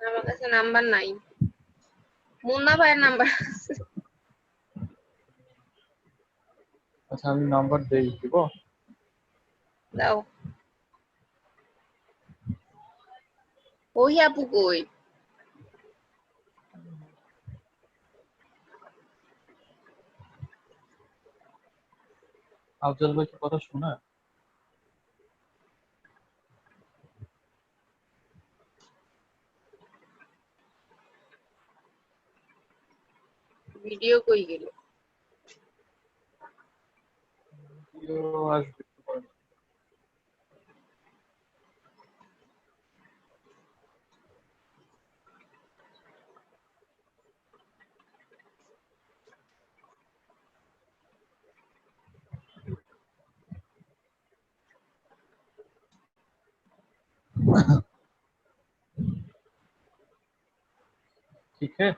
আমার কাছে নাম্বার নাই। মুন্না ভাইয়ের নাম্বার আছে। আচ্ছা আমি নাম্বার দিব। দাও। ওই আপু কই? আফজল ভাই কি কথা শোনা? ভিডিও কই গেল? আসবে একটু পরে। ठीक है।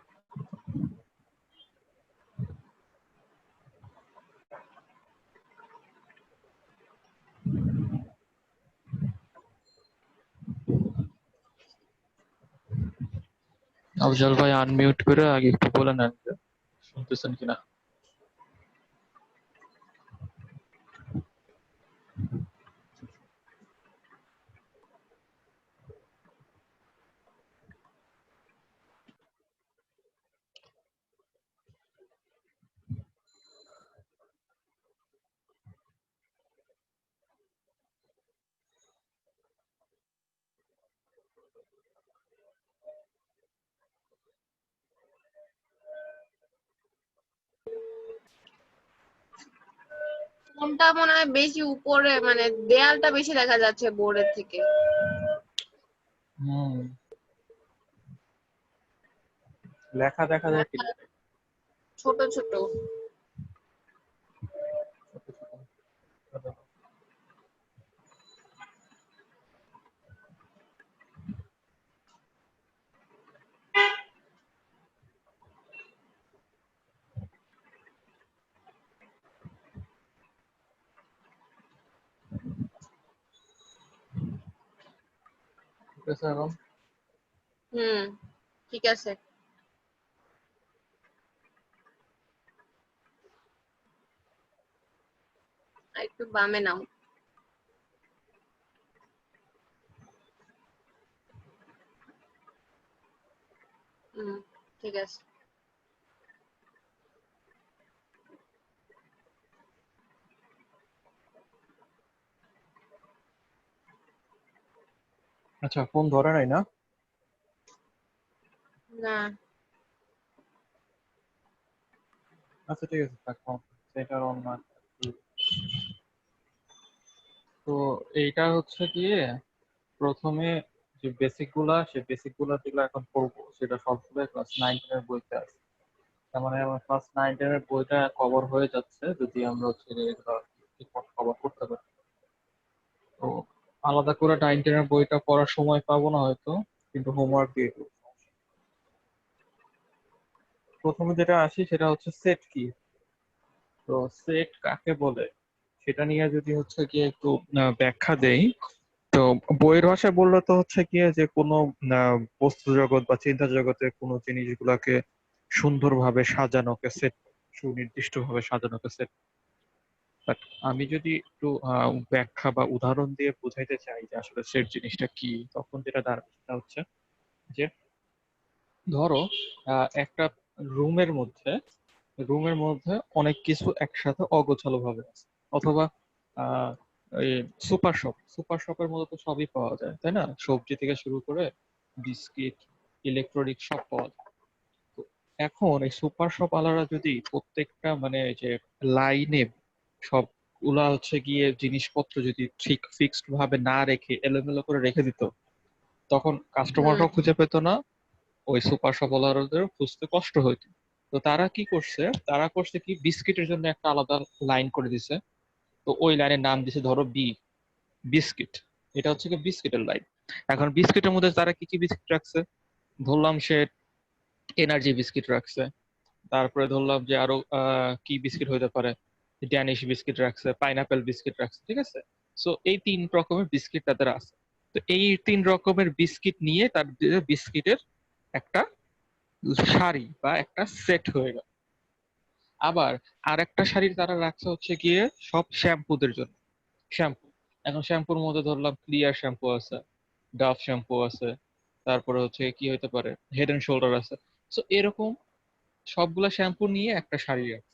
আফজল ভাই আনমিউট করে আগে একটু বলে নেন যে শুনতেছেন কিনা। ফোনটা মনে হয় বেশি উপরে, মানে দেয়ালটা বেশি দেখা যাচ্ছে বোর্ডের থেকে। হুম, লেখা দেখা যায় কি? ছোট ছোট। ঠিক আছে এখন? হুম, ঠিক আছে। আর একটু বামে নাও। হুম, ঠিক আছে। আচ্ছা ফোন ধরে নাই না? না। আচ্ছা ঠিক আছে থাকো, সেটা অন না। তো এইটা হচ্ছে গিয়ে প্রথমে যে বেসিক গুলা, সে বেসিক গুলা যেগুলো এখন পড়বো সেটা সবগুলো ক্লাস 9-10 এর বইতে আছে। তার মানে আমার ক্লাস 9-10 এর বইটা কভার হয়ে যাচ্ছে যদি আমরা হচ্ছে যে এগুলো ঠিকমতো কভার করতে পারি। তো আলাদা করে 9-10 এর বইটা পড়ার সময় পাবো না হয়তো, কিন্তু হোমওয়ার্ক দিয়ে দেবো। প্রথমে যেটা আসি সেটা হচ্ছে সেট কি। তো সেট কাকে বলে সেটা নিয়ে যদি হচ্ছে গিয়ে একটু ব্যাখ্যা দেই, তো বইয়ের ভাষায় বললে তো হচ্ছে গিয়ে যে কোনো বস্তু জগৎ বা চিন্তা জগতে কোনো জিনিসগুলাকে সুন্দরভাবে সাজানোকে সেট, সুনির্দিষ্ট ভাবে সাজানোকে সেট। বাট আমি যদি একটু ব্যাখ্যা বা উদাহরণ দিয়ে বোঝাইতে চাই যে আসলে সেট জিনিসটা কি, তখন যেটা দাঁড়াবে সেটা হচ্ছে যে ধরো একটা রুমের মধ্যে রুমের মধ্যে অনেক কিছু একসাথে অগোছালো ভাবে আছে, অথবা আহ এই সুপার শপের মধ্যে তো সবই পাওয়া যায় তাই না, সবজি থেকে শুরু করে বিস্কিট, ইলেকট্রনিক সব পাওয়া যায়। তো এখন এই সুপার শপ আলারা যদি প্রত্যেকটা মানে এই যে লাইনে সবগুলা হচ্ছে গিয়ে জিনিসপত্র যদি ঠিক ফিক্সড ভাবে না রেখে এলোমেলো করে রেখে দিত, তখন হুম। কাস্টমাররাও খুঁজে পেত না, ওই সুপার শপ ওলারদের খুঁজতে কষ্ট হইতো। তো তারা কি করছে, তারা করছে কি বিস্কিটের জন্য একটা আলাদা লাইন করে দিছে। তো ওই লাইনের নাম দিছে ধরো বিস্কিট। এটা হচ্ছে কি বিস্কিটের লাইন। এখন বিস্কিটের মধ্যে তারা কি কি বিস্কিট রাখছে, ধরলাম সে এনার্জি বিস্কিট রাখছে, তারপরে ধরলাম যে আরো কি বিস্কিট হইতে পারে, ড্যানিশ বিস্কিট রাখছে, পাইনাপেল বিস্কিট রাখছে, ঠিক আছে। সো এই 3 রকমের বিস্কিট তাদের আছে। তো এই 3 রকমের বিস্কিট নিয়ে তার বিস্কিটের একটা সারি বা একটা সেট হয়ে গেল। আবার আরেকটা সারি তারা রাখছে হচ্ছে গিয়ে সব শ্যাম্পুদের জন্য। শ্যাম্পু, এখন শ্যাম্পুর মধ্যে ধরলাম ক্লিয়ার শ্যাম্পু আছে, ডাভ শ্যাম্পু আছে, তারপরে হচ্ছে কি হতে পারে হেড এন্ড শোল্ডার আছে। তো এরকম সবগুলা শ্যাম্পু নিয়ে একটা সারি আছে।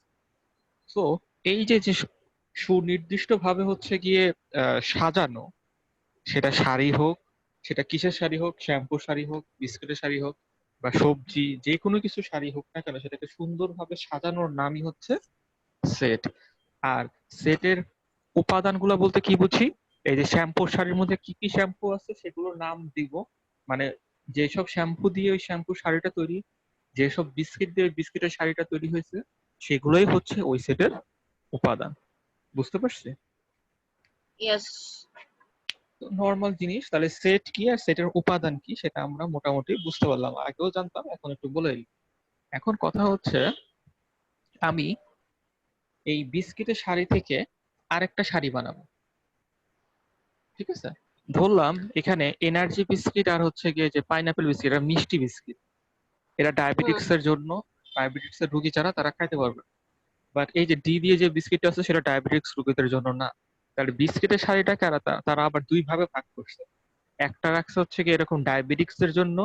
তো এই যে যে সুনির্দিষ্ট ভাবে হচ্ছে গিয়ে সাজানো, সেটা শাড়ি হোক, সেটা কিসের শাড়ি হোক, শ্যাম্পুর শাড়ি হোক, বিস্কুটের শাড়ি হোক, বা সবজি যে কোনো কিছু শাড়ি হোক না কেন, সেটাকে সুন্দরভাবে সাজানোর নামই হচ্ছে সেট। আর সেটের উপাদানগুলো বলতে কি বুঝি, এই যে শ্যাম্পুর শাড়ির মধ্যে কি কি শ্যাম্পু আছে সেগুলোর নাম দিব, মানে যেসব শ্যাম্পু দিয়ে ওই শ্যাম্পুর শাড়িটা তৈরি, যেসব বিস্কিট দিয়ে ওই বিস্কিটের শাড়িটা তৈরি হয়েছে, সেগুলোই হচ্ছে ওই সেটের উপাদান। বুঝতে পারছি? ইয়েস। নর্মাল জিনিস, তাহলে সেট কি আর সেটের উপাদান কি সেটা আমরা মোটামুটি বুঝতে পারলাম, আগেও জানতাম এখন একটু বলে দিই। এখন কথা হচ্ছে, আমি এই বিস্কিটের শাড়ি থেকে আরেকটা শাড়ি বানাবো, ঠিক আছে? ধরলাম এখানে এনার্জি বিস্কিট আর হচ্ছে গিয়ে যে পাইনাপেল বিস্কিট আর মিষ্টি বিস্কিট, এরা হুম ডায়াবেটিক্স এর জন্য, ডায়াবেটিক্স এর রোগী যারা তারা খাইতে পারবে। বাট এই যে ডি দিয়ে যে বিস্কিটটা আছে সেটা ডায়াবেটিক্স রোগীদের জন্য না। তাহলে বিস্কিটের শাড়িটাকে তারা আবার দুই ভাবে ভাগ করছে। একটা রাখছে হচ্ছে গিয়ে এরকম ডায়াবেটিক্স এর জন্য,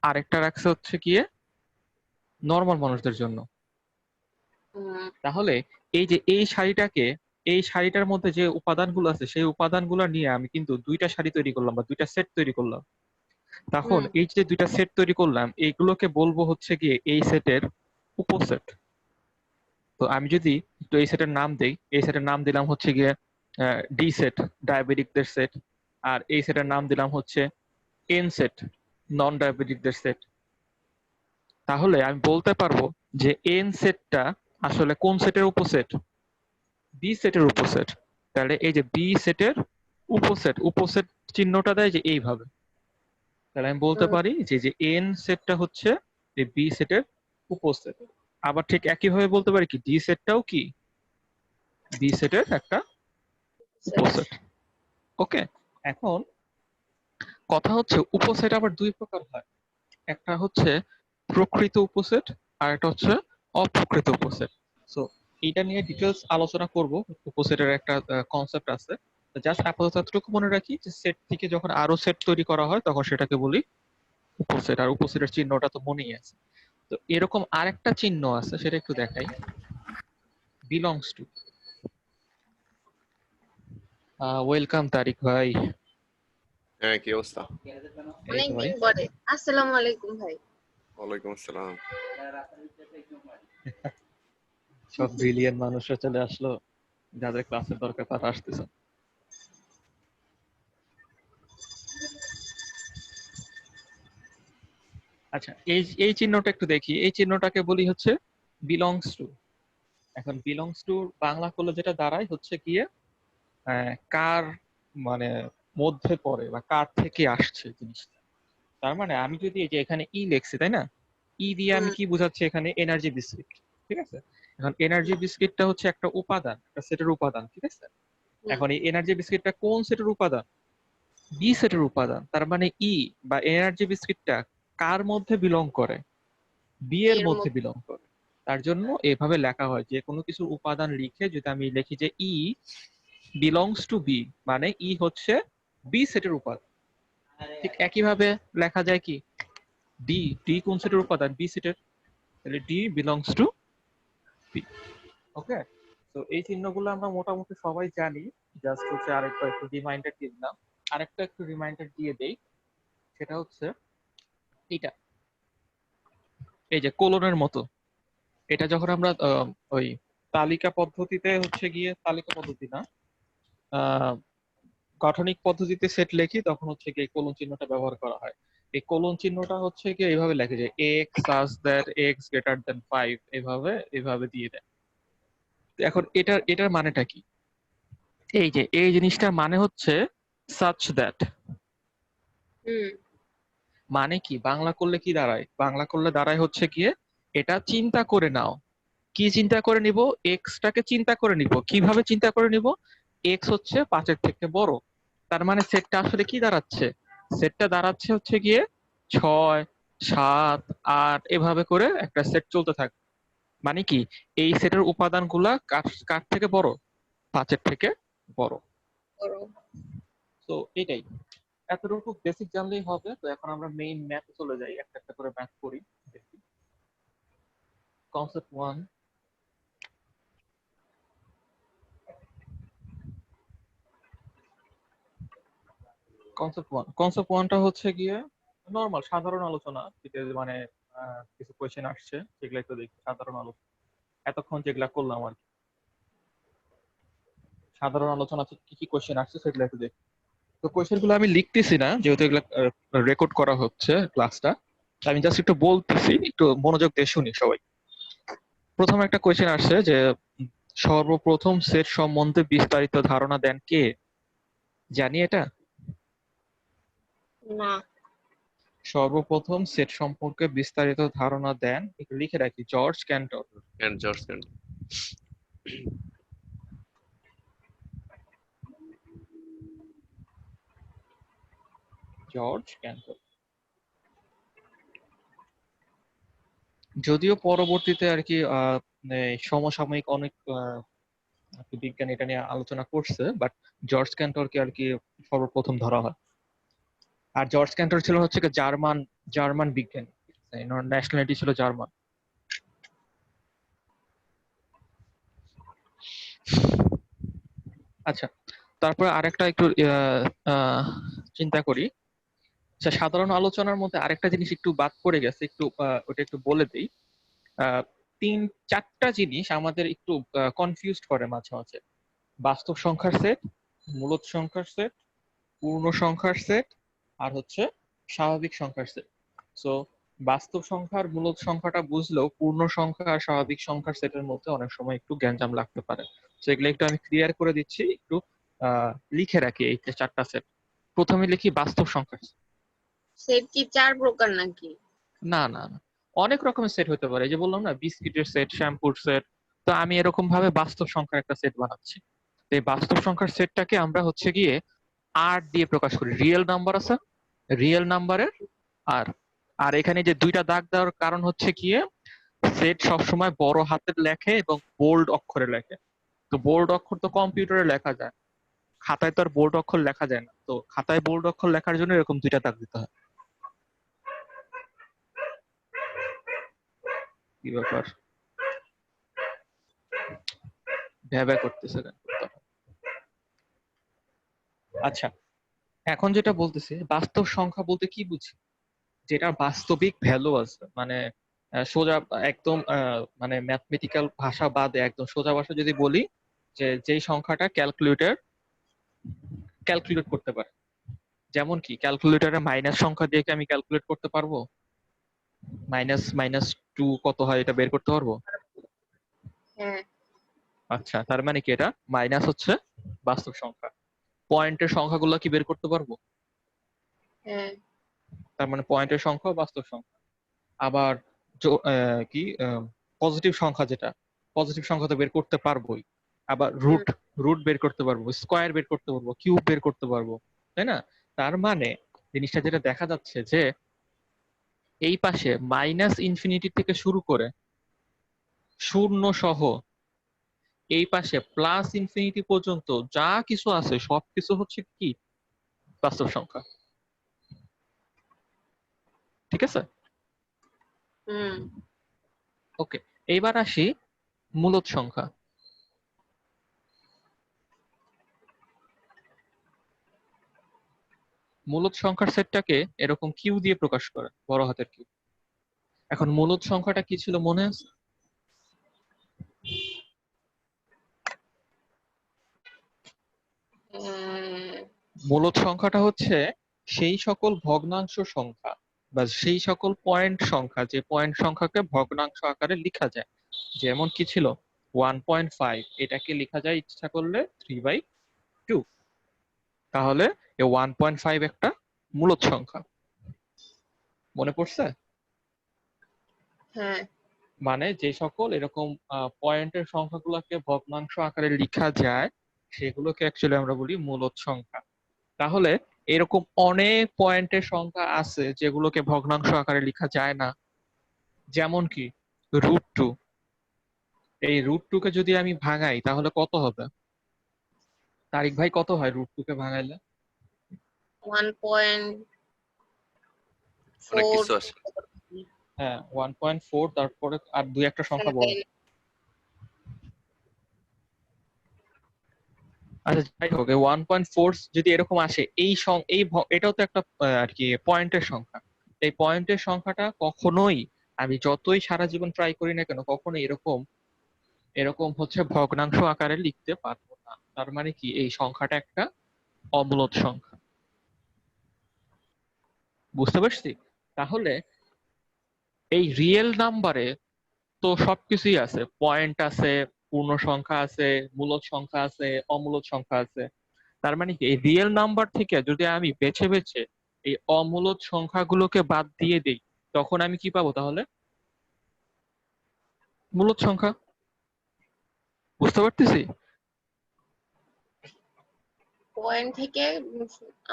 আরেকটা রাখছে হচ্ছে গিয়ে নর্মাল মানুষদের জন্য। হুম তাহলে এই যে এই শাড়িটাকে, এই শাড়িটার মধ্যে যে উপাদানগুলো আছে সেই উপাদানগুলো নিয়ে আমি কিন্তু দুইটা শাড়ি তৈরি করলাম বা দুইটা সেট তৈরি করলাম। তখন হুম এই যে দুইটা সেট তৈরি করলাম, এইগুলোকে বলবো হচ্ছে গিয়ে এই সেটের উপসেট। তো আমি যদি একটু এই সেটের নাম দেই, এই সেটের নাম দিলাম হচ্ছে গিয়ে ডি সেট, ডায়াবেটিকদের সেট। আর এই সেটের নাম দিলাম হচ্ছে এন সেট, নন ডায়াবেটিকদের সেট। তাহলে আমি বলতে পারবো যে এন সেটটা আসলে কোন সেটের উপসেট, বি সেটের উপসেট। তাহলে এই যে বি সেটের উপসেট, উপসেট চিহ্নটা দেয় যে এইভাবে। তাহলে আমি বলতে হুম পারি যে যে এন সেটটা হচ্ছে যে বি সেটের উপসেট। আবার ঠিক একইভাবে বলতে পারি কি ডি সেটটাও কি বি সেটের একটা সেট। উপসেট। ওকে, এখন কথা হচ্ছে উপসেট আবার দুই প্রকার হয়। একটা হচ্ছে প্রকৃত উপসেট, আর একটা হচ্ছে অপ্রকৃত উপসেট। সো এটা নিয়ে ডিটেলস আলোচনা করব। উপসেটের একটা কনসেপ্ট আছে, জাস্ট আপাতত এতটুকু মনে রাখি যে সেট থেকে যখন আরো সেট তৈরি করা হয় তখন সেটাকে বলি উপসেট। আর উপসেটের চিহ্নটা তো মনেই আছে। তো এরকম আরেকটা চিহ্ন আছে, সেটা একটু দেখাই। Belongs to. ওয়েলকাম তারিক ভাই। হ্যাঁ, কি অবস্থা? এই তো ভাই। অনেকদিন পরে। আসসালামু আলাইকুম ভাই। ওয়ালাইকুম আসসালাম। সব ব্রিলিয়ান মানুষরা চলে আসলো, যাদের ক্লাসের দরকার তারা আসতেছে। আচ্ছা, এই এই চিহ্নটা একটু দেখি, এই চিহ্নটাকে বলি হচ্ছে বিলংস টু। এখন বিলংস টু বাংলা করলে যেটা দাঁড়ায় হচ্ছে গিয়ে কার মানে মধ্যে পড়ে বা কার থেকে আসছে জিনিসটা। তার মানে আমি যদি এই যে এখানে ই লিখছি তাই না, ই দিয়ে আমি হুম কি বোঝাচ্ছি এখানে এনার্জি বিস্কিট, ঠিক আছে? এখন এনার্জি বিস্কিটটা হচ্ছে একটা উপাদান, একটা সেটের উপাদান, ঠিক আছে? হুম এখন এই এনার্জি বিস্কিটটা কোন সেটের উপাদান? বি সেটের উপাদান। তার মানে ই বা এনার্জি বিস্কিটটা কার মধ্যে বিলং করে? বি এর এর মধ্যে মধ্যে। বিলং করে। তার জন্য এভাবে লেখা হয়, যে কোনো কিছুর উপাদান লিখে যদি আমি লিখি যে ই বিলংস টু বি, মানে ই হচ্ছে বি সেটের উপাদান। ঠিক একইভাবে লেখা যায় কি ডি, ডি কোন সেটের উপাদান? বি সেটের। তাহলে ডি বিলংস টু বি। ওকে, তো এই চিহ্নগুলো আমরা মোটামুটি সবাই জানি। জাস্ট হচ্ছে আরেকবার একটু রিমাইন্ডার দিয়ে দিলাম। আরেকটা একটু রিমাইন্ডার দিয়ে দেই, সেটা হচ্ছে এটা, এই যে কোলনের মতো। এটা যখন আমরা ওই তালিকা পদ্ধতিতে হচ্ছে গিয়ে, তালিকা পদ্ধতি না, আহ গঠনিক পদ্ধতিতে সেট লিখি তখন হচ্ছে গিয়ে কোলন চিহ্নটা ব্যবহার করা হয়। এই কোলন চিহ্নটা হচ্ছে গিয়ে এইভাবে লেখে যে x such that x greater than 5, এভাবে এভাবে দিয়ে দেয়। তো এখন এটার এটার মানেটা কি? এই যে এই জিনিসটার মানে হচ্ছে সাচ দ্যাট। হুম মানে কি বাংলা করলে কি দাঁড়ায়? বাংলা করলে দাঁড়ায় হচ্ছে গিয়ে এটা চিন্তা করে নাও। কি চিন্তা করে নিব? এক্সটাকে চিন্তা করে নিব। কিভাবে চিন্তা করে নিব? এক্স হচ্ছে 5-এর থেকে বড়। তার মানে সেটটা আসলে কি দাঁড়াচ্ছে? সেটটা দাঁড়াচ্ছে হচ্ছে গিয়ে 6, 7, 8 এভাবে করে একটা সেট চলতে থাকে। মানে কি, এই সেটের উপাদানগুলা কার কার থেকে বড়? 5-এর থেকে বড়। করো। তো এটাই, এতটুকু বেসিক জানলেই হবে। তো এখন আমরা মেইন ম্যাথে চলে যাই, একটা একটা করে ম্যাথ করি। কনসেপ্ট 1, কনসেপ্ট 1টা হচ্ছে গিয়ে নরমাল সাধারণ আলোচনা, মানে কিছু কোয়েশ্চেন আসছে সেগুলো একটু দেখি। সাধারণ আলোচনা এতক্ষণ যেগুলা করলাম আর কি, সাধারণ আলোচনা থেকে কি কি কোয়েশ্চেন আসছে সেগুলো একটু দেখি। তো কোয়েশ্চেন গুলো আমি লিখতেছি না, যেহেতু এগুলো রেকর্ড করা হচ্ছে ক্লাসটা। আমি জাস্ট একটু বলতেছি, একটু মনোযোগ দিয়ে শুনি সবাই। প্রথম একটা কোয়েশ্চেন আসছে যে সর্বপ্রথম সেট সম্বন্ধে বিস্তারিত ধারণা দেন কে? জানি এটা? না। সর্বপ্রথম সেট সম্পর্কে বিস্তারিত ধারণা দেন, একটু লিখে রাখি, George ক্যান্টর। And George Kent. George ক্যান্টর। যদিও পরবর্তীতে আর কি সমসাময়িক অনেক আর কি বিজ্ঞানী এটা নিয়ে আলোচনা করছে, বাট জর্জ ক্যান্টরকে আর কি সর্বপ্রথম ধরা হয়। আর জর্জ ক্যান্টর ছিল হচ্ছে কি জার্মান জার্মান বিজ্ঞানী, ন্যাশনালিটি ছিল জার্মান। আচ্ছা, তারপরে আরেকটা একটু চিন্তা করি। আচ্ছা, সাধারণ আলোচনার মধ্যে আরেকটা জিনিস একটু বাদ পড়ে গেছে, একটু ওটা একটু বলে দিই। আহ, 3-4টা জিনিস আমাদের একটু কনফিউজড করে মাঝে মাঝে: বাস্তব সংখ্যার সেট, মূলদ সংখ্যার সেট, পূর্ণ সংখ্যার সেট, আর হচ্ছে স্বাভাবিক সংখ্যার সেট। সো বাস্তব সংখ্যার মূলদ সংখ্যাটা বুঝলেও পূর্ণ সংখ্যা আর স্বাভাবিক সংখ্যার সেটের মধ্যে অনেক সময় একটু গ্যাঞ্জাম লাগতে পারে। তো এগুলো একটু আমি ক্লিয়ার করে দিচ্ছি, একটু লিখে রাখি এই 4টা সেট। প্রথমে লিখি বাস্তব সংখ্যার set। সেট কি 4 প্রকার নাকি? না না না, অনেক রকমের সেট হতে পারে। এই যে বললাম না, বিস্কিটের সেট, শ্যাম্পুর সেট। তো আমি এরকম ভাবে বাস্তব সংখ্যার একটা সেট বানাচ্ছি। তো এই বাস্তব সংখ্যার সেটটাকে আমরা হচ্ছে গিয়ে আর দিয়ে প্রকাশ করি। রিয়েল নাম্বার আছে, রিয়েল নাম্বারের আর। আর এখানে যে 2টা দাগ দেওয়ার কারণ হচ্ছে গিয়ে সেট সবসময় বড় হাতের লেখে এবং বোল্ড অক্ষরে লেখে। তো বোল্ড অক্ষর তো কম্পিউটারে লেখা যায়, খাতায় তো আর বোল্ড অক্ষর লেখা যায় না। তো খাতায় বোল্ড অক্ষর লেখার জন্য এরকম 2টা দাগ দিতে হয়। কি ব্যাপার, ভ্যাবা করতেছে কেন? আচ্ছা, এখন যেটা বলতেছে বাস্তব সংখ্যা বলতে কি বুঝি? যেটা বাস্তবিক ভ্যালু আছে, মানে সোজা একদম মানে ম্যাথমেটিক্যাল ভাষা বাদে একদম সোজা ভাষা যদি বলি, যে যেই সংখ্যাটা ক্যালকুলেট করতে পারে। যেমন কি, ক্যালকুলেটরে মাইনাস সংখ্যা দিয়ে কি আমি ক্যালকুলেট করতে পারবো? -2 কত হয় এটা বের করতে পারবো? হ্যাঁ। আচ্ছা, তার মানে কি এটা মাইনাস হচ্ছে বাস্তব সংখ্যা। পয়েন্টের সংখ্যাগুলো কি বের করতে পারবো? হ্যাঁ। তার মানে পয়েন্টের সংখ্যা বাস্তব সংখ্যা। আবার কি পজিটিভ সংখ্যা, যেটা পজিটিভ সংখ্যা তো বের করতে পারবোই। আবার হুম। রুট রুট বের করতে পারবো, স্কোয়ার বের করতে পারবো, কিউব বের করতে পারবো, তাই না? তার মানে জিনিসটা যেটা দেখা যাচ্ছে যে এই পাশে -ইনফিনিটি থেকে শুরু করে শূন্য সহ এই পাশে +ইনফিনিটি পর্যন্ত যা কিছু আছে সবকিছু হচ্ছে কি বাস্তব সংখ্যা। ঠিক আছে? হুম। ওকে, এইবার আসি মূলদ সংখ্যা। মূলদ সংখ্যার সেটটাকে এরকম কিউ দিয়ে প্রকাশ করে, বড় হাতের কিউ। এখন মূলদ সংখ্যাটা কি ছিল মনে আছে? মূলদ সংখ্যাটা হচ্ছে সেই সকল ভগ্নাংশ সংখ্যা বা সেই সকল পয়েন্ট সংখ্যা, যে পয়েন্ট সংখ্যাকে ভগ্নাংশ আকারে লেখা যায়। যেমন কি ছিল 1.5, এটাকে লেখা যায় ইচ্ছা করলে 3/2। তাহলে এই 1.5 একটা মূলদ সংখ্যা। মনে পড়ছে? হ্যাঁ। মানে যে সকল এরকম পয়েন্টের সংখ্যাগুলোকে ভগ্নাংশ আকারে লেখা যায় সেগুলোকে অ্যাকচুয়ালি আমরা বলি মূলদ সংখ্যা। তাহলে এরকম অনেক পয়েন্টের সংখ্যা আছে যেগুলোকে ভগ্নাংশ আকারে লেখা যায় না। যেমন কি √2। এই √2 কে যদি আমি ভাঙাই তাহলে কত হবে? তারিক ভাই, কত হয় √2 কে ভাঙাইলে? 1.4 অনেক কিছু আছে। হ্যাঁ, 1.4, তারপরে আর দুই একটা সংখ্যা বল। আচ্ছা যাই হোক, 1.4 যদি এরকম আসে, এটাও তো একটা আর কি পয়েন্টের সংখ্যা। এই পয়েন্টের সংখ্যাটা কখনোই, আমি যতই সারা জীবন ট্রাই করি না কেন, কখনোই এরকম এরকম হচ্ছে ভগ্নাংশ আকারে লিখতে পারবো না। তার মানে কি এই সংখ্যাটা একটা অমূলদ সংখ্যা। বুঝতে পারছি? তাহলে এই রিয়েল নাম্বারে তো সবকিছুই আছে, পয়েন্ট আছে, পূর্ণ সংখ্যা আছে, মূলদ সংখ্যা আছে, অমূলদ সংখ্যা আছে। তার মানে কি এই রিয়েল নাম্বার থেকে যদি আমি বেছে বেছে এই অমূলদ সংখ্যাগুলোকে বাদ দিয়ে দিই, তখন আমি কি পাবো তাহলে? মূলদ সংখ্যা। বুঝতে পারতেছি? পয়েন্ট থেকে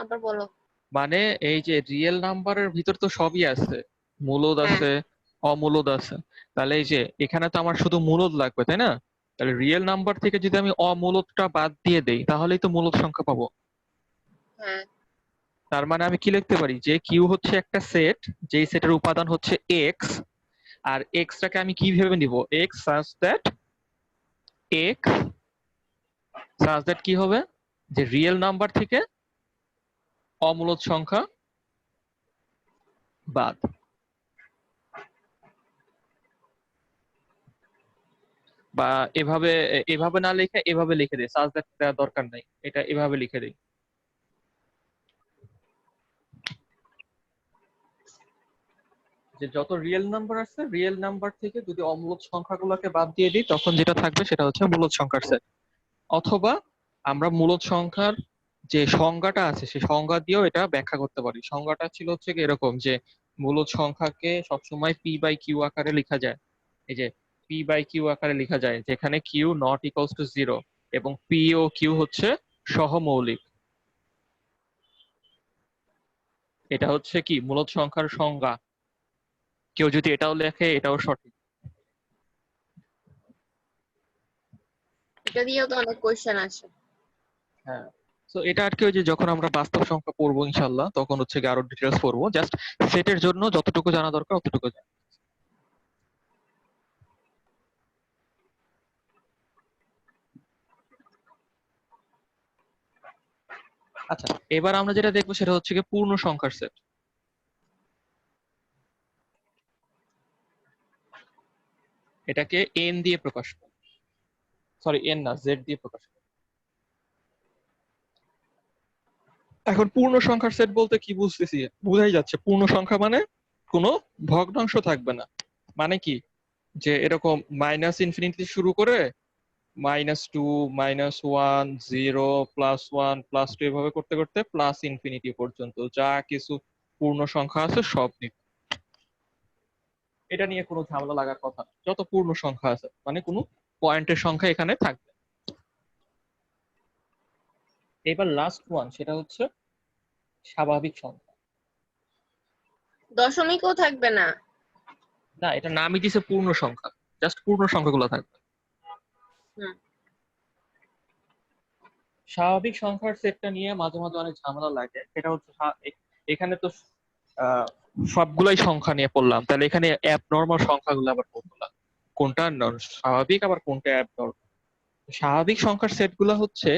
আবার বলো। মানে এই যে রিয়েল নাম্বারের ভিতর তো সবই আছে, মূলদ হ্যাঁ আছে, অমূলদ আছে। তাহলে এই যে এখানে তো আমার শুধু মূলদ লাগবে, তাই না? তাহলে রিয়েল নাম্বার থেকে যদি আমি অমূলদটা বাদ দিয়ে দেই তাহলেই তো মূলদ সংখ্যা পাবো। হ্যাঁ তার মানে আমি কি লিখতে পারি, যে কিউ হচ্ছে একটা সেট, যেই সেটের উপাদান হচ্ছে এক্স, আর এক্সটাকে আমি কি ভেবে নিব, এক্স এক্স সাজ দ্যাট কি হবে, যে রিয়েল নাম্বার থেকে অমূলদ সংখ্যা বাদ। বা এভাবে এভাবে না লিখে এভাবে লিখে দিই, সাজ দ্যাট দেওয়ার দরকার নাই, এটা এভাবে লিখে দিই যে যত রিয়েল নাম্বার আছে, রিয়েল নাম্বার থেকে যদি অমূলদ সংখ্যাগুলোকে বাদ দিয়ে দিই, তখন যেটা থাকবে সেটা হচ্ছে মূলদ সংখ্যার সেট। অথবা আমরা মূলদ সংখ্যার যে সংজ্ঞাটা আছে সেই সংজ্ঞা দিয়েও এটা ব্যাখ্যা করতে পারি। সংজ্ঞাটা ছিল হচ্ছে কি এরকম, যে মূলদ সংখ্যাকে সবসময় পি বাই কিউ আকারে লেখা যায়। এই যে পি বাই কিউ আকারে লেখা যায়, যেখানে কিউ নট ইকুয়ালস টু 0 এবং পি ও কিউ হচ্ছে সহমৌলিক। এটা হচ্ছে কি মূলদ সংখ্যার সংজ্ঞা। কেউ যদি এটাও লেখে এটাও সঠিক। এটা দিয়েও তো অনেক কোয়েশ্চেন আসে। হ্যাঁ, তো এটা আর কি ওই যে যখন আমরা বাস্তব সংখ্যা পড়বো ইনশাল্লাহ, তখন হচ্ছে কি আরো ডিটেলস পড়বো। জাস্ট সেটের জন্য যতটুকু জানা দরকার অতটুকু জানা। আচ্ছা, এবার আমরা যেটা দেখবো সেটা হচ্ছে কি পূর্ণ সংখ্যার সেট। এটাকে এন দিয়ে প্রকাশ করে, সরি এন না, জেড দিয়ে প্রকাশ করে। এখন পূর্ণ সংখ্যার সেট বলতে কি বুঝতেছি? বুঝাই যাচ্ছে পূর্ণ সংখ্যা মানে কোনো ভগ্নাংশ থাকবে না। মানে কি, যে এরকম -∞ শুরু করে -2, -1, 0, +1, +2 এভাবে করতে করতে +∞ পর্যন্ত যা কিছু পূর্ণ সংখ্যা আছে সব নিতে। এটা নিয়ে কোনো ঝামেলা লাগার কথা না। যত পূর্ণ সংখ্যা আছে মানে কোনো পয়েন্টের সংখ্যা এখানে থাকবে। এবার লাস্ট ওয়ান, সেটা হচ্ছে স্বাভাবিক সংখ্যা। দশমিকও থাকবে না? না, এটা নামই দিছে পূর্ণ সংখ্যা, জাস্ট পূর্ণ সংখ্যাগুলো থাকবে। হুম। স্বাভাবিক সংখ্যার সেটটা নিয়ে মাঝে মাঝে অনেক ঝামেলা লাগে। সেটা হচ্ছে এখানে তো আহ, সবগুলাই সংখ্যা নিয়ে পড়লাম, তাহলে এখানে অ্যাবনর্মাল সংখ্যাগুলো আবার কোনগুলা, কোনটা স্বাভাবিক আবার কোনটা অ্যাবনর্মাল। স্বাভাবিক সংখ্যার সেটগুলো হচ্ছে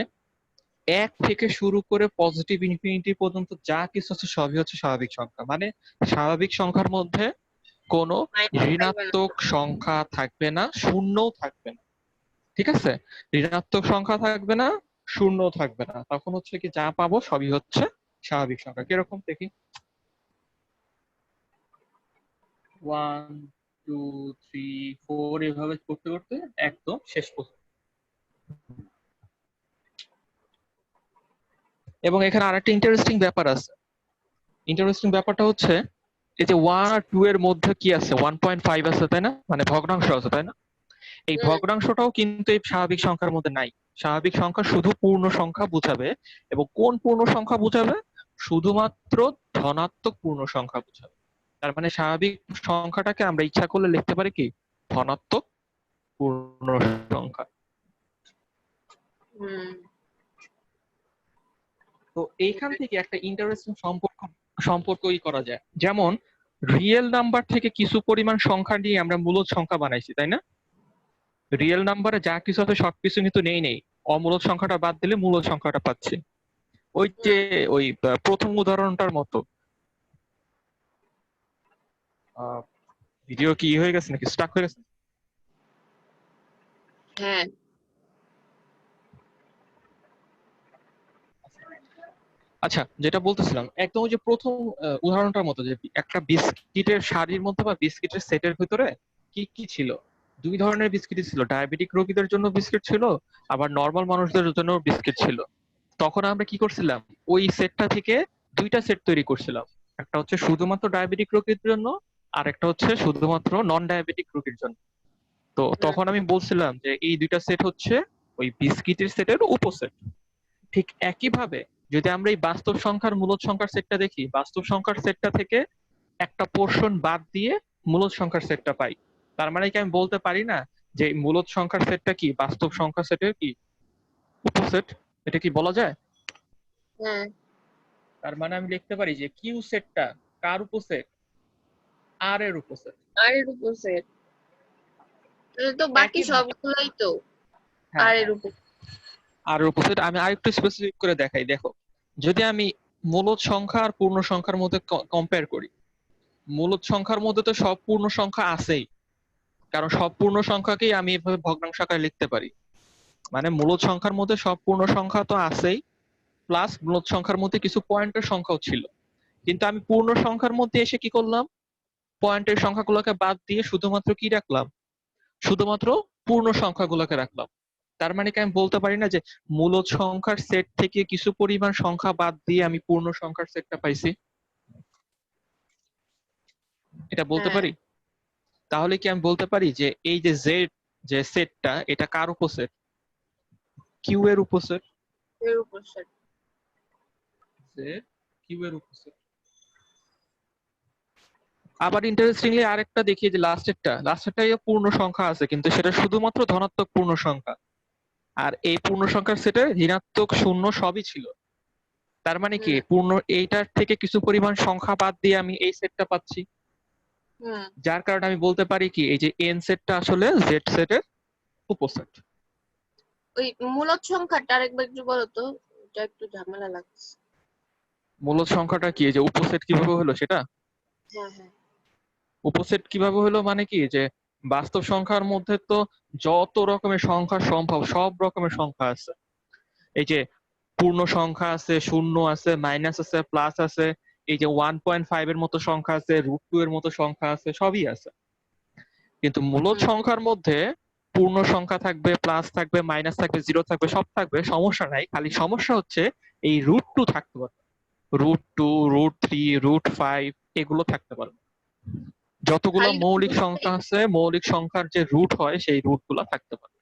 1 থেকে শুরু করে পজিটিভ ইনফিনিটি পর্যন্ত যা কিছু আছে সবই হচ্ছে স্বাভাবিক সংখ্যা। মানে স্বাভাবিক সংখ্যার মধ্যে কোনো মাইনাস থাকবে না? ঋণাত্মক সংখ্যা থাকবে না, শূন্যও থাকবে না। ঠিক আছে? ঋণাত্মক সংখ্যা থাকবে না, শূন্য থাকবে না, তখন হচ্ছে কি যা পাবো সবই হচ্ছে স্বাভাবিক সংখ্যা। কিরকম দেখি, 1, 2, 3, 4 এভাবে করতে করতে একদম শেষ পর্যন্ত। এবং এখানে আরেকটা ইন্টারেস্টিং ব্যাপার আছে। ইন্টারেস্টিং ব্যাপারটা হচ্ছে এই যে 1 আর 2 এর মধ্যে কি আছে, 1.5 আছে তাই না, মানে ভগ্নাংশ আছে তাই না। এই ভগ্নাংশটাও কিন্তু এই স্বাভাবিক সংখ্যার মধ্যে নাই। স্বাভাবিক সংখ্যা শুধু পূর্ণ সংখ্যা বোঝাবে, এবং কোন পূর্ণ সংখ্যা বোঝাবে? শুধুমাত্র ধনাত্মক পূর্ণ সংখ্যা বোঝাবে। তার মানে স্বাভাবিক সংখ্যাটাকে আমরা ইচ্ছা করলে লিখতে পারি কি ধনাত্মক পূর্ণ সংখ্যা। হুম তো এইখান থেকে একটা ইন্টারেস্টিং সম্পর্কই করা যায়। যেমন রিয়েল নাম্বার থেকে কিছু পরিমাণ সংখ্যা নিয়ে আমরা মূলদ সংখ্যা বানাইছি, তাই না? রিয়েল নাম্বারে যা কিছু আছে সবকিছু কিন্তু নেই, অমূলদ সংখ্যাটা বাদ দিলে মূলদ সংখ্যাটা পাচ্ছি। ওই যে ওই প্রথম উদাহরণটার মতো। ভিডিও কি হয়ে গেছে নাকি স্টাক হয়ে গেছে? হ্যাঁ আচ্ছা, যেটা বলতেছিলাম একদম ওই যে প্রথম উদাহরণটার মতো, যে একটা বিস্কিটের সারির মধ্যে বা বিস্কিটের সেটের ভিতরে কি কি ছিল? দুই ধরনের বিস্কিট ছিল, ডায়াবেটিক রোগীদের জন্য বিস্কিট ছিল, আবার নর্মাল মানুষদের জন্য বিস্কিট ছিল। তখন আমরা কি করছিলাম, ওই সেটটা থেকে দুইটা সেট তৈরি করছিলাম। একটা হচ্ছে শুধুমাত্র ডায়াবেটিক রোগীর জন্য, আর একটা হচ্ছে শুধুমাত্র নন ডায়াবেটিক রোগীর জন্য। তো তখন আমি বলছিলাম যে এই দুইটা সেট হচ্ছে ওই বিস্কিটের সেটের উপসেট। ঠিক একইভাবে যদি আমরা এই বাস্তব সংখ্যার মূলদ সংখ্যার সেটটা দেখি, বাস্তব সংখ্যার সেটটা থেকে একটা পোর্শন বাদ দিয়ে মূলদ সংখ্যার সেটটা পাই। তার মানে কি আমি বলতে পারি না যে মূলদ সংখ্যার সেটটা কি বাস্তব সংখ্যা সেটের কি উপসেট? এটা কি বলা যায়? হ্যাঁ তার মানে আমি লিখতে পারি যে কিউ সেটটা কার উপসেট? আর এর উপসেট। আর এর উপর সেট, তো বাকি একইভাবে সবগুলোই তো হ্যাঁ আর এর হ্যাঁ, উপর। আর এর উপসেট আমি আরেকটু স্পেসিফিক করে দেখাই। দেখো, যদি আমি মূলদ সংখ্যা আর পূর্ণ সংখ্যার মধ্যে কম্পেয়ার করি, মূলদ সংখ্যার মধ্যে তো সব পূর্ণ সংখ্যা আছেই, কারণ সব পূর্ণ সংখ্যাকেই আমি এভাবে ভগ্নাংশ আকারে লিখতে পারি। মানে মূলদ সংখ্যার মধ্যে সব পূর্ণ সংখ্যা তো আছেই, প্লাস মূলদ সংখ্যার মধ্যে কিছু পয়েন্টের সংখ্যাও ছিল। কিন্তু আমি পূর্ণ সংখ্যার মধ্যে এসে কি করলাম, পয়েন্টের সংখ্যাগুলোকে বাদ দিয়ে শুধুমাত্র কি রাখলাম, শুধুমাত্র পূর্ণ সংখ্যাগুলোকে রাখলাম। তার মানে কি আমি বলতে পারি না যে মূলদ সংখ্যার সেট থেকে কিছু পরিমাণ সংখ্যা বাদ দিয়ে আমি পূর্ণ সংখ্যার সেটটা পাইছি? এটা বলতে হ্যাঁ পারি। তাহলে কি আমি বলতে পারি যে এই যে জেড যে সেটটা এটা কার উপসেট? কিউ এর উপসেট। এর উপর সেট। জেড কিউ এর উপসেট। আবার ইন্টারেস্টিংলি আরেকটা দেখি, যে লাস্টেরটাই পূর্ণ সংখ্যা আছে, কিন্তু সেটা শুধুমাত্র ধনাত্মক পূর্ণ সংখ্যা। আর এই পূর্ণ সংখ্যার সেটে ঋণাত্মক শূন্য সবই ছিল। তার মানে কি হুম পূর্ণ এইটার থেকে কিছু পরিমাণ সংখ্যা বাদ দিয়ে আমি এই সেটটা পাচ্ছি। হুম যার কারণে আমি বলতে পারি কি এই যে এন সেটটা আসলে জেড সেটের উপসেট। ওই মূলদ সংখ্যাটা আরেকবার একটু বলো তো, এটা একটু ঝামেলা লাগছে। মূলদ সংখ্যাটা কি, এই যে উপসেট কিভাবে হলো সেটা? হ্যাঁ হ্যাঁ উপসেট কিভাবে হলো মানে কি, যে বাস্তব সংখ্যার মধ্যে তো যত রকমের সংখ্যা সম্ভব সব রকমের সংখ্যা আছে। এই যে পূর্ণ সংখ্যা আছে, শূন্য আছে, মাইনাস আছে, প্লাস আছে, এই যে 1.5 এর মতো সংখ্যা আছে, √2 এর মতো সংখ্যা আছে, সবই আছে। কিন্তু মূলদ হুম সংখ্যার মধ্যে পূর্ণ সংখ্যা থাকবে, প্লাস থাকবে, মাইনাস থাকবে, জিরো থাকবে, সব থাকবে, সমস্যা নাই। খালি সমস্যা হচ্ছে এই √2 থাকতে পারবে, √2, √3, √5 এগুলো থাকতে পারবে। যতগুলো খালি মৌলিক দুটোই? সংখ্যা আছে, মৌলিক সংখ্যার যে রুট হয় সেই রুট গুলা থাকতে পারে।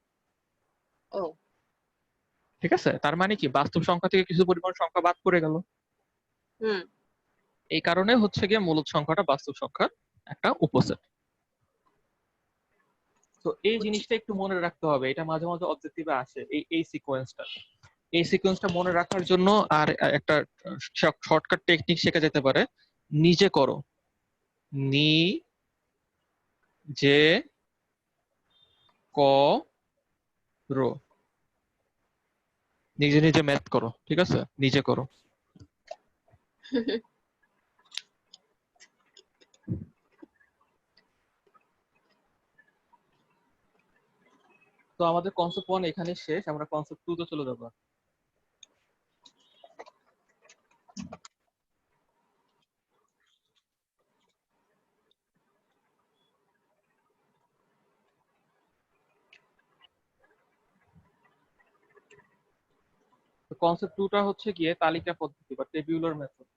ও ঠিক আছে, তার মানে কি বাস্তব সংখ্যা থেকে কিছু পরিমাণ সংখ্যা বাদ পড়ে গেল। হুম এই কারণে হচ্ছে গিয়ে মূলদ সংখ্যাটা বাস্তব সংখ্যার একটা উপসেট। তো এই বুঝছি। জিনিসটা একটু মনে রাখতে হবে, এটা মাঝে মাঝে অবজেক্টিভে আসে, এই সিকোয়েন্সটা। এই সিকোয়েন্সটা মনে রাখার জন্য আর একটা শর্টকাট টেকনিক শেখা যেতে পারে। নিজে করো, নি যে করো, নিজে নিজে ম্যাথ করো, ঠিক আছে, নিজে করো। তো আমাদের কনসেপ্ট 1 এখানে শেষ, আমরা কনসেপ্ট 2 তে চলে যাবো। কনসেপ্ট 2 টা হচ্ছে গিয়ে তালিকা পদ্ধতি বা টেবিউলার মেথড।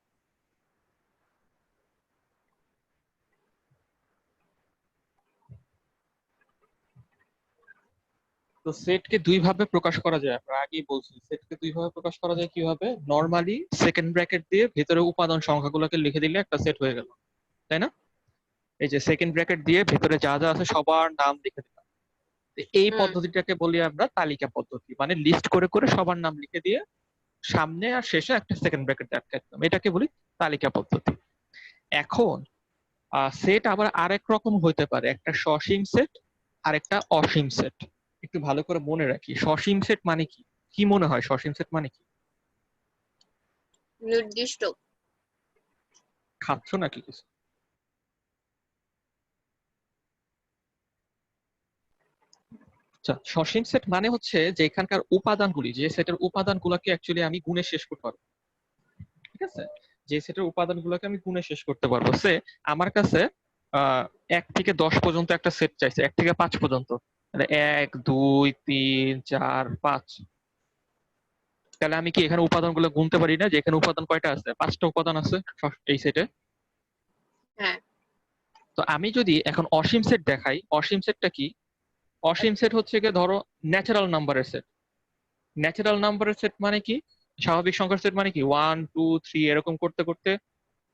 তো সেটকে দুই ভাবে প্রকাশ করা যায়, আমরা আগেই বলছি সেটকে দুই ভাবে প্রকাশ করা যায়। কিভাবে? নরমালি সেকেন্ড ব্র্যাকেট দিয়ে ভেতরে উপাদান সংখ্যাগুলোকে লিখে দিলে একটা সেট হয়ে গেল, তাই না? এই যে সেকেন্ড ব্র্যাকেট দিয়ে ভেতরে যা যা আছে সবার নাম লিখে দিলাম। তো এই হুম পদ্ধতিটাকে বলি আমরা তালিকা পদ্ধতি, মানে লিস্ট করে করে সবার নাম লিখে দিয়ে সামনে আর শেষে একটা সেকেন্ড ব্র্যাকেট আটকে দিলাম, এটাকে বলি তালিকা পদ্ধতি। এখন সেট আবার আরেক রকম হইতে পারে, একটা সসীম সেট আর একটা অসীম সেট। একটু ভালো করে মনে রাখি, সসীম সেট মানে কি, কি মনে হয় সসীম সেট মানে কি? নির্দিষ্ট। খাচ্ছ নাকি কিছু? আচ্ছা, সসীম সেট মানে হচ্ছে যে এখানকার উপাদানগুলি, যে সেটের উপাদানগুলোকে অ্যাকচুয়ালি আমি গুণে শেষ করতে পারবো, ঠিক আছে? যে সেটের উপাদানগুলোকে আমি গুণে শেষ করতে পারবো। সে আমার কাছে 1 থেকে 10 পর্যন্ত একটা সেট চাইছে, 1 থেকে 5 পর্যন্ত, তাহলে 1 2 3 4 5। তাহলে আমি কি এখানে উপাদানগুলো গুনতে পারি না যে এখানে উপাদান কয়টা আছে? 5টা উপাদান আছে এই সেটে। হ্যাঁ। তো আমি যদি এখন অসীম সেট দেখাই, অসীম সেটটা কি? অসীম সেট হচ্ছে গিয়ে ধরো ন্যাচারাল নাম্বারের সেট। ন্যাচারাল নাম্বারের সেট মানে কি? স্বাভাবিক সংখ্যার সেট মানে কি 1 2 3 এরকম করতে করতে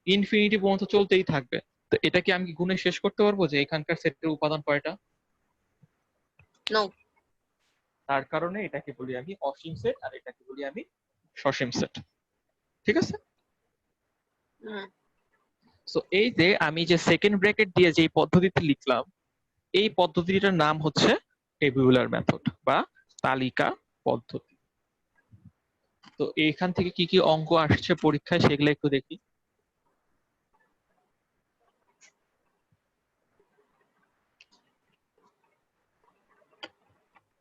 ইনফিনিটি পর্যন্ত চলতেই থাকবে। তো এটা কি আমি কি গুণে শেষ করতে পারবো যে এখানকার সেটের উপাদান কয়টা? নো। তার কারণে এটাকে বলি আমি অসীম সেট আর এটাকে বলি আমি সসীম সেট, ঠিক আছে? হুম তো এই যে আমি যে সেকেন্ড ব্র্যাকেট দিয়ে যে পদ্ধতিতে লিখলাম, এই পদ্ধতিটার নাম হচ্ছে টেবিউলার মেথড বা তালিকা পদ্ধতি। তো এইখান থেকে কি কি অঙ্ক আসছে পরীক্ষায় সেগুলো একটু দেখি।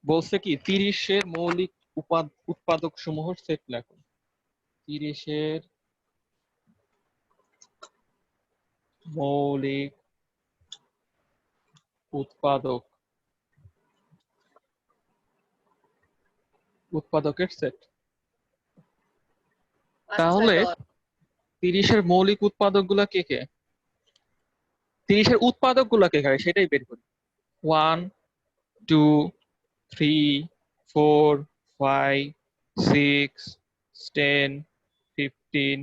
বলছে কি 30-এর মৌলিক উৎপাদক সমূহের সেট লেখো। 30-এর মৌলিক উৎপাদকের সেট। 5 6 তাহলে 10। 30-এর মৌলিক উৎপাদক গুলা কে কে? 30-এর উৎপাদক গুলা কে কে সেটাই বের করি। 1 2 3 4 5 6 10 15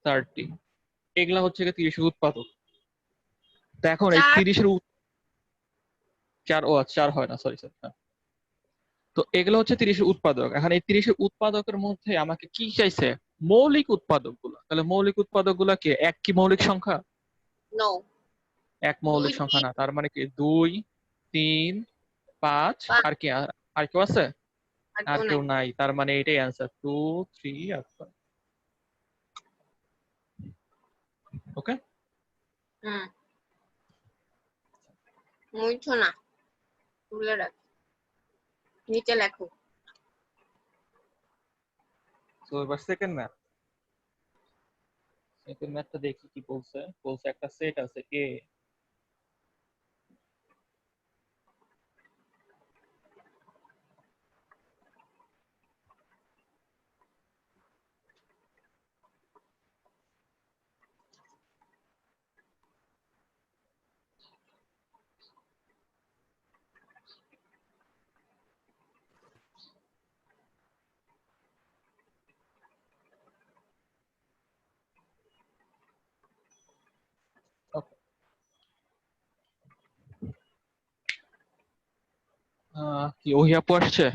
30, এগুলা হচ্ছে 30-এর উৎপাদক। তো এখন এই 4। 30-এর চার, ও আচ্ছা 4 হয় না, সরি সরি। তো এগুলো হচ্ছে 30-এর উৎপাদক। এখন এই 30-এর উৎপাদকের মধ্যে আমাকে কি চাইছে? মৌলিক উৎপাদক গুলা। তাহলে মৌলিক উৎপাদক গুলা কি এক কি মৌলিক সংখ্যা? নো। এক 2 মৌলিক সংখ্যা 3 না, তার মানে কি 2 3 5 5। আর কি আর কেউ আছে? আর আর কেউ কেউ নাই। নাই, তার মানে এটাই অ্যান্সার 2 3 আর 5। ওকে। হুম মুইছো না, তুলে রাখ, নিচে লেখো। তো এবার সেকেন্ড ম্যাথটা দেখি কি বলছে। বলছে একটা সেট আছে এ, কি ওহি আপু আসছে?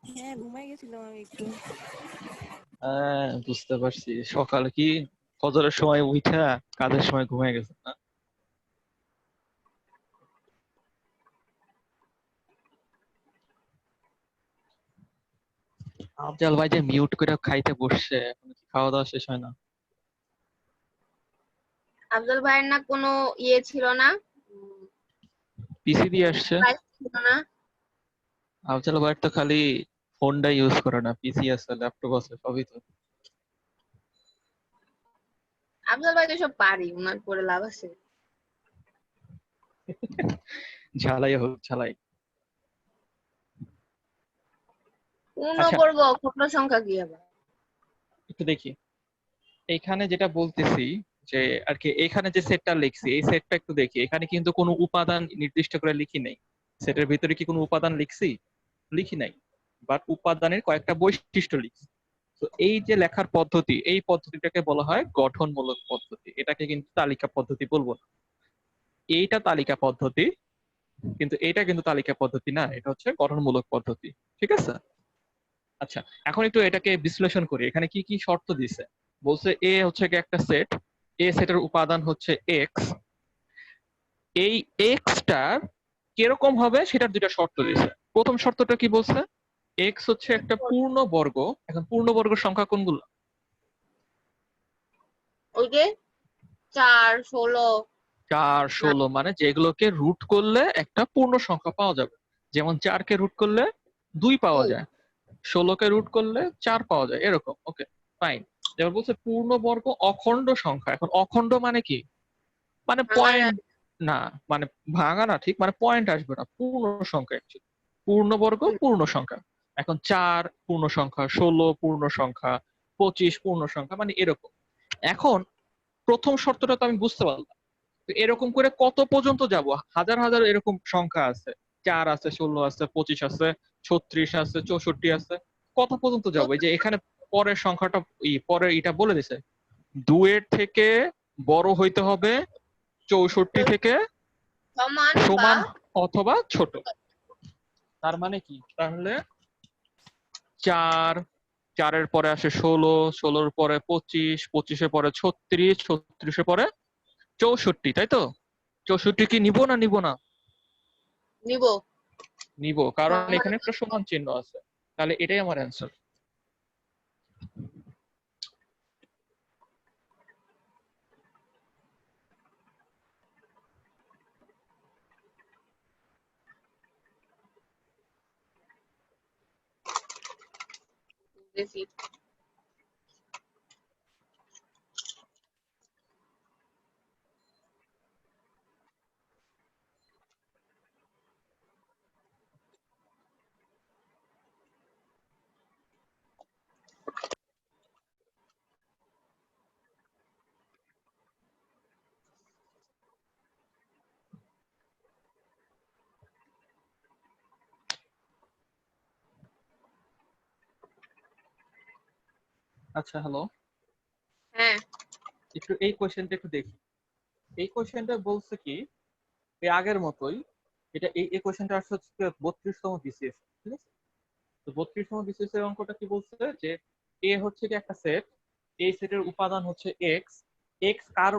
হ্যাঁ, ঘুমাই গেছিলাম আমি একটু। হ্যাঁ বুঝতে পারছি, সকালে কি ফজরের সময় উঠা কাজের সময় ঘুমিয়ে গেছে না? আফজাল ভাই যে মিউট করে খাইতে বসছে, এখন কি খাওয়া দাওয়া শেষ হয় না? আফজল ভাইয়ের না কোনো ইয়ে ছিল না, পিসি দিয়ে আসছে। প্রাইস ছিল না। আফজাল ভাইয়ের তো খালি ফোনটা ইউজ করে না, পিসি আছে, ল্যাপটপ আছে, সবই তো। আফজল ভাই তো সব পারি, উনার পরে লাভ আছে। ঝালাই হোক ঝালাই। আচ্ছা পূর্ণবর্গ ক্ষুদ্র সংখ্যা কি হবে? একটু দেখি এখানে যেটা বলতেছি, যে আর কি এখানে যে সেটটা লিখছি এই সেটটা একটু দেখি। এখানে কিন্তু কোনো উপাদান নির্দিষ্ট করে লিখি নেই, সেটের ভিতরে কি কোনো উপাদান লিখছি? লিখি নাই, বাট উপাদানের কয়েকটা বৈশিষ্ট্য লিখছি। তো এই যে লেখার পদ্ধতি, এই পদ্ধতিটাকে বলা হয় গঠনমূলক পদ্ধতি। এটাকে কিন্তু তালিকা পদ্ধতি বলবো না। এইটা তালিকা পদ্ধতি, কিন্তু এটা কিন্তু তালিকা পদ্ধতি না, এটা হচ্ছে গঠনমূলক পদ্ধতি। ঠিক আছে? আচ্ছা, এখন একটু এটাকে বিশ্লেষণ করি। এখানে কি কি শর্ত দিছে? বলছে এ হচ্ছে কি একটা সেট, এ সেটের উপাদান হচ্ছে এক্স। এই এক্সটার কিরকম হবে সেটার দুইটা শর্ত দিছে। প্রথম শর্তটা কি বলছে? এক্স হচ্ছে একটা পূর্ণবর্গ। এখন পূর্ণবর্গ সংখ্যা কোনগুলো? ওই যে 4, 16। 4, 16, মানে যেগুলোকে রুট করলে একটা পূর্ণ সংখ্যা পাওয়া যাবে। যেমন 4 কে রুট করলে 2 পাওয়া যায়, 16 কে রুট করলে 4 পাওয়া যায়, এরকম। ওকে, ফাইন। এবার বলছে পূর্ণবর্গ অখণ্ড সংখ্যা। এখন অখণ্ড মানে কি? মানে পয়েন্ট না, মানে ভাঙা না, ঠিক মানে পয়েন্ট আসবে না, পূর্ণ সংখ্যা actually। পূর্ণবর্গ পূর্ণ সংখ্যা। এখন 4 পূর্ণ সংখ্যা, 16 পূর্ণ সংখ্যা, 25 পূর্ণ সংখ্যা, মানে এরকম। এখন প্রথম শর্তটা তো আমি বুঝতে পারলাম। তো এরকম করে কত পর্যন্ত যাব? হাজার হাজার এরকম সংখ্যা আছে। 4 আছে, 16 আছে, 25 আছে, 36 আছে, 64 আছে। কত পর্যন্ত যাবো? এই যে এখানে পরের সংখ্যাটা, পরের এটা বলে দিছে, 2 এর থেকে বড় হইতে হবে 64 থেকে সমান বা সমান অথবা ছোট। তার মানে কি? তাহলে 4, 4-এর পরে আসে 16, 16-র পরে 25, 25-এর পরে 36, 36-এর পরে 64, তাই তো? 64 কি নিব না নিব না? নিব। নিব, কারণ সমান। এখানে একটা সমান চিহ্ন আছে। তাহলে এটাই আমার অ্যান্সার। বেশি। আচ্ছা, হ্যালো, হ্যাঁ, একটু এই কোশ্চেনটা একটু দেখি। এই কোশ্চেনটা বলছে কি, এই আগের মতোই। এটা এই কোশ্চেনটা আসলে হচ্ছে 32তম বিসিএস। ঠিক আছে? তো 32তম বিসিএস এর অঙ্কটা কি বলছে যে এ হচ্ছে কি একটা সেট, এই সেটের উপাদান হচ্ছে এক্স। এক্স কার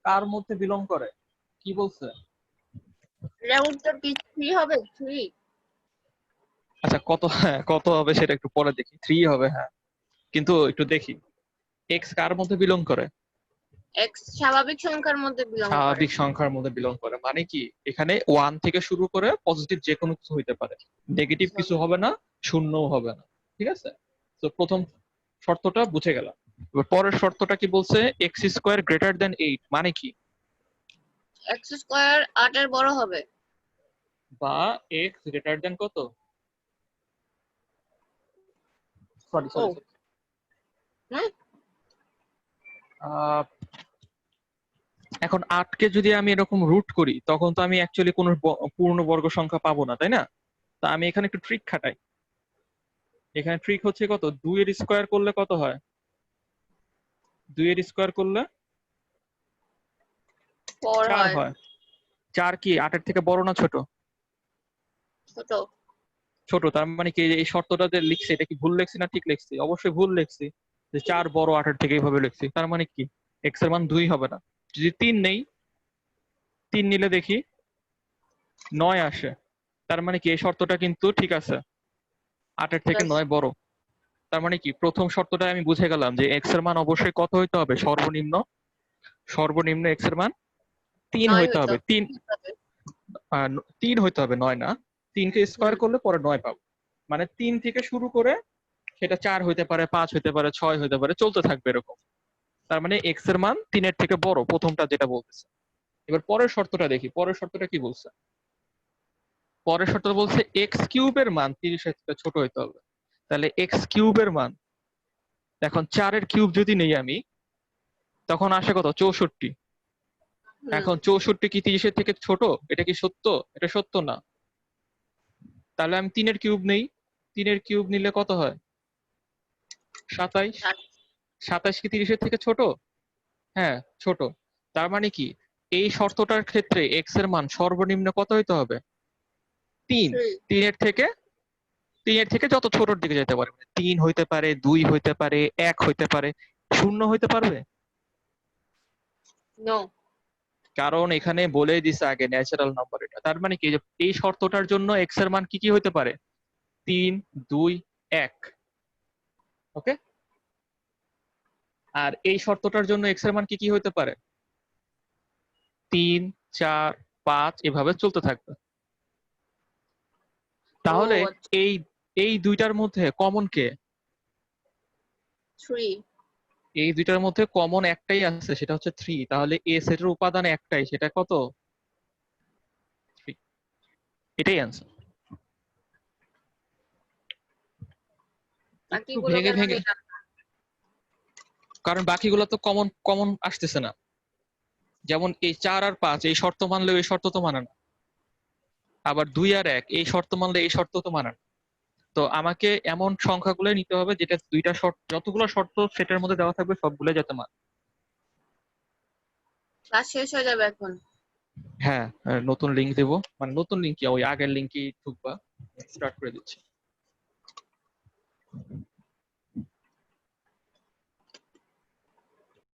কার মধ্যে বিলং করে? কি বলছে? এর উত্তর কি 3 হবে? 3। আচ্ছা, কত, হ্যাঁ, কত হবে সেটা একটু পরে দেখি। 3 হবে, হ্যাঁ, কিন্তু একটু দেখি এক্স কার মধ্যে বিলং করে। এক্স স্বাভাবিক সংখ্যার মধ্যে বিলং করে। স্বাভাবিক সংখ্যার মধ্যে বিলং করে, মানে কি এখানে 1 থেকে শুরু করে পজিটিভ যে কোনো কিছু হইতে পারে, নেগেটিভ কিছু হবে না, শূন্যও হবে না। ঠিক আছে? তো প্রথম শর্তটা বুঝে গেলাম। এবার পরের শর্তটা কি বলছে? এক্স স্কোয়ার গ্রেটার দেন 8, মানে কি? এক্স স্কয়ার 8 এর বড় হবে। বা এক্স গ্রেটার দেন কত? সরি ও, সরি সরি, হ্যাঁ, এখন 8 কে যদি আমি এরকম রুট করি, তখন তো আমি অ্যাকচুয়ালি কোনো পূর্ণবর্গ সংখ্যা পাবো না, তাই না? তা আমি এখানে একটু ট্রিক খাটাই। এখানে ট্রিক হচ্ছে কত, 2 এর স্কোয়ার করলে কত হয়? 2 এর স্কোয়ার করলে 4 4 হয়। হয়। 4 কি 8 এর থেকে বড় না ছোট? ছোট। ছোট। তার মানে কি এই শর্তটা যে লিখছি, এটা কি ভুল লিখছি না ঠিক লিখছি? অবশ্যই ভুল লিখছি। যে 4 বড় 8 এর থেকে এইভাবে লিখছি, তার মানে কি এক্স এর মান 2 হবে না। যদি 3 নেই, 3 নিলে দেখি 9 আসে। তার মানে কি এই শর্তটা কিন্তু ঠিক আছে, 8 এর ঠিক থেকে আছে। 9 বড়। তার মানে কি প্রথম শর্তটা আমি বুঝে গেলাম যে এক্স এর মান অবশ্যই কত হইতে হবে? সর্বনিম্ন, সর্বনিম্ন এক্স এর মান 3 9 হইতে হইতো। হবে। 3, 3 হইতে হবে, 9 না। 3 কে স্কোয়ার করলে পরে 9 পাবো। মানে 3 থেকে শুরু করে সেটা 4 হইতে পারে, 5 হইতে পারে, 6 হইতে পারে, চলতে থাকবে এরকম। তার মানে এক্স এর মান 3 এর থেকে বড়, প্রথমটা যেটা বলতেছে। এবার পরের শর্তটা দেখি, পরের শর্তটা কি বলছে? পরের শর্ত বলছে এক্স কিউবের মান 30 এর থেকে ছোট হইতে হবে। তাহলে এক্স কিউবের মান, এখন 4 এর কিউব যদি নেই আমি, তখন আসে কত? 64। হুম। এখন 64 কি 30 এর থেকে ছোট? এটা কি সত্য? এটা সত্য না। তাহলে আমি 3 এর কিউব নেই, 3 এর কিউব নিলে কত হয়? 27। 27 কি 30-এর থেকে ছোট? হ্যাঁ ছোট। তার মানে কি এই শর্তটার ক্ষেত্রে এক্স এর মান সর্বনিম্ন কত হইতে হবে? 3। 3 3-এর থেকে যত ছোটর দিকে যেতে পারে, 3 হইতে পারে, 2 হইতে পারে, 1 হইতে পারে, 0 হইতে পারবে? নো। কারণ এখানে বলেই দিছে আগে ন্যাচারাল নাম্বার এটা। তার মানে কি যে এই শর্তটার জন্য এক্স এর মান কি কি হইতে পারে? 3, 2, 1। ওকে। আর এই শর্তটার জন্য এক্স এর মান কি কি হইতে পারে? 3, 4, 5 এভাবে চলতে থাকবে। তাহলে আচ্ছা। এই এই দুইটার মধ্যে কমন কে? 3 এই দুইটার মধ্যে কমন একটাই আছে, সেটা হচ্ছে 3। তাহলে এ সেটের উপাদান একটাই, সেটা কত? 3। এটাই অ্যান্সার। একটু বাকিগুলো ভেঙে কেন ভেঙে, নিলাম? কারণ বাকিগুলো তো কমন কমন আসতেছে না। যেমন এই 4 আর 5 এই শর্ত মানলে এই শর্ত তো মানে না। আবার 2 আর 1 এই শর্ত মানলে এই শর্ত তো মানে না। তো আমাকে এমন সংখ্যাগুলো নিতে হবে যেটা দুইটা শর্ত, যতগুলো শর্ত সেটার মধ্যে দেওয়া থাকবে সবগুলো যাতে মানে। ক্লাস শেষ হয়ে যাবে এখন। হ্যাঁ, নতুন লিংক দেবো, মানে নতুন লিংক কি, ওই আগের লিংকই ঢুকবা। স্টার্ট করে দিচ্ছি।